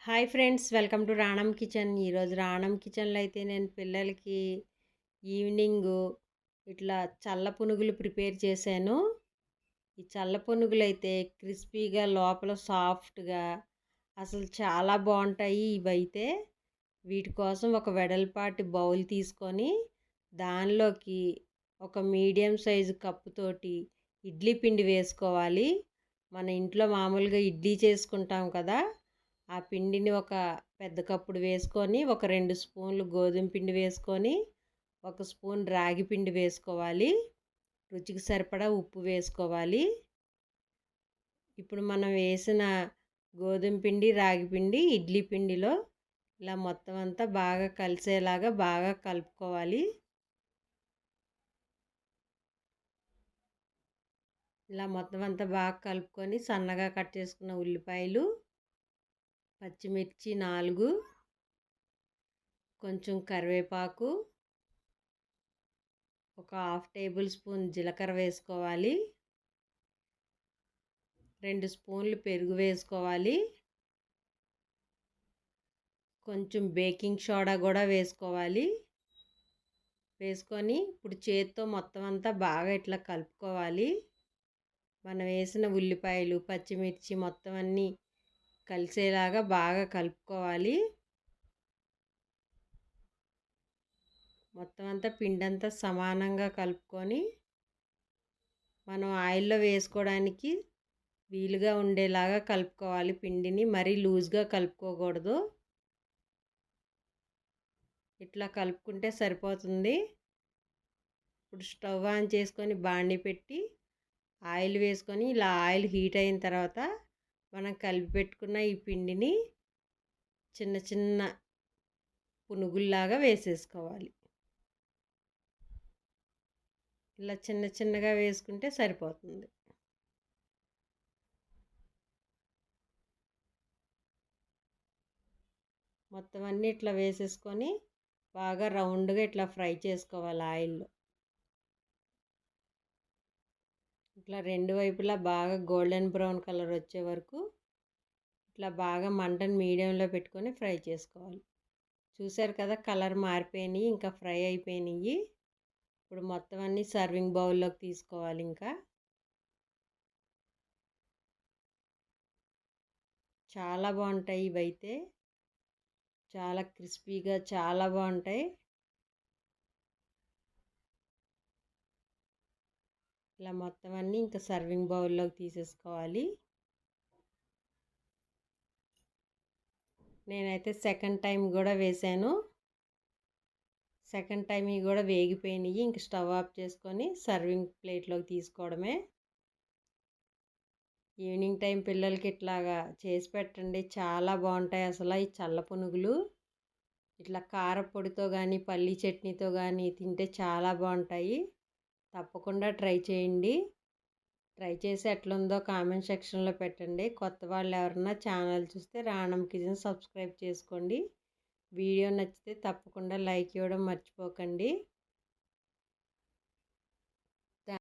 Hi friends, welcome to రాణం kitchen. ఈరోజు రాణం కిచెన్లో అయితే నేను పిల్లలకి ఈవినింగు ఇట్లా చల్ల పునుగులు ప్రిపేర్ చేశాను. ఈ చల్ల పునుగులు అయితే క్రిస్పీగా లోపల సాఫ్ట్గా అసలు చాలా బాగుంటాయి. ఇవైతే వీటి కోసం ఒక వెడల్పాటి బౌల్ తీసుకొని దానిలోకి ఒక మీడియం సైజు కప్పుతోటి ఇడ్లీ పిండి వేసుకోవాలి. మన ఇంట్లో మామూలుగా ఇడ్లీ చేసుకుంటాం కదా, ఆ పిండిని ఒక పెద్ద కప్పుడు వేసుకొని ఒక 2 స్పూన్లు గోధుమ పిండి వేసుకొని ఒక స్పూన్ రాగి పిండి వేసుకోవాలి. రుచికి సరిపడా ఉప్పు వేసుకోవాలి. ఇప్పుడు మనం వేసిన గోధుమ పిండి రాగి పిండి ఇడ్లీ పిండిలో ఇలా మొత్తం అంతా బాగా కలిసేలాగా బాగా కలుపుకోవాలి. ఇలా మొత్తం అంతా బాగా కలుపుకొని సన్నగా కట్ చేసుకున్న ఉల్లిపాయలు, పచ్చిమిర్చి 4, కొంచెం కరివేపాకు, ఒక హాఫ్ టేబుల్ స్పూన్ జీలకర్ర వేసుకోవాలి. 2 స్పూన్లు పెరుగు వేసుకోవాలి. కొంచెం బేకింగ్ సోడా కూడా వేసుకోవాలి. వేసుకొని ఇప్పుడు చేత్తో మొత్తం అంతా బాగా ఇట్లా కలుపుకోవాలి. మనం వేసిన ఉల్లిపాయలు, పచ్చిమిర్చి మొత్తం అన్నీ కలిసేలాగా బాగా కలుపుకోవాలి. మొత్తం అంతా పిండంతా సమానంగా కలుపుకొని మనం ఆయిల్లో వేసుకోవడానికి వీలుగా ఉండేలాగా కలుపుకోవాలి. పిండిని మరీ లూజ్గా కలుపుకోకూడదు. ఇట్లా కలుపుకుంటే సరిపోతుంది. ఇప్పుడు స్టవ్ ఆన్ చేసుకొని బాండి పెట్టి ఆయిల్ వేసుకొని ఇలా ఆయిల్ హీట్ అయిన తర్వాత మనం కలిపి పెట్టుకున్న ఈ పిండిని చిన్న చిన్న పునుగుల్లాగా వేసేసుకోవాలి. ఇలా చిన్న చిన్నగా వేసుకుంటే సరిపోతుంది. మొత్తం అన్నీ ఇట్లా వేసేసుకొని బాగా రౌండ్గా ఇట్లా ఫ్రై చేసుకోవాలి ఆయిల్లో. ఇట్లా రెండు వైపులా బాగా గోల్డెన్ బ్రౌన్ కలర్ వచ్చే వరకు ఇట్లా బాగా మంటను మీడియంలో పెట్టుకొని ఫ్రై చేసుకోవాలి. చూసారు కదా, కలర్ మారిపోయినాయి, ఇంకా ఫ్రై అయిపోయినాయి. ఇప్పుడు మొత్తం అన్నీ సర్వింగ్ బౌల్లోకి తీసుకోవాలి. ఇంకా చాలా బాగుంటాయి ఇవైతే, చాలా క్రిస్పీగా చాలా బాగుంటాయి. ఇలా మొత్తం అన్నీ ఇంకా సర్వింగ్ బౌల్లోకి తీసేసుకోవాలి. నేనైతే సెకండ్ టైం కూడా వేసాను. సెకండ్ టైం ఇవి కూడా వేగిపోయినాయి. ఇంక స్టవ్ ఆఫ్ చేసుకొని సర్వింగ్ ప్లేట్లోకి తీసుకోవడమే. ఈవినింగ్ టైం పిల్లలకి ఇట్లాగా చేసి పెట్టండి, చాలా బాగుంటాయి అసలు ఈ చల్ల పునుగులు. ఇట్లా కారపొడితో కానీ పల్లీ చట్నీతో కానీ తింటే చాలా బాగుంటాయి. తప్పకుండా ట్రై చేయండి. ట్రై చేసి ఎట్లుందో కామెంట్ సెక్షన్లో పెట్టండి. కొత్త వాళ్ళు ఎవరన్నా ఛానల్ చూస్తే రాణం కిచెన్ సబ్స్క్రైబ్ చేసుకోండి. వీడియో నచ్చితే తప్పకుండా లైక్ ఇవ్వడం మర్చిపోకండి.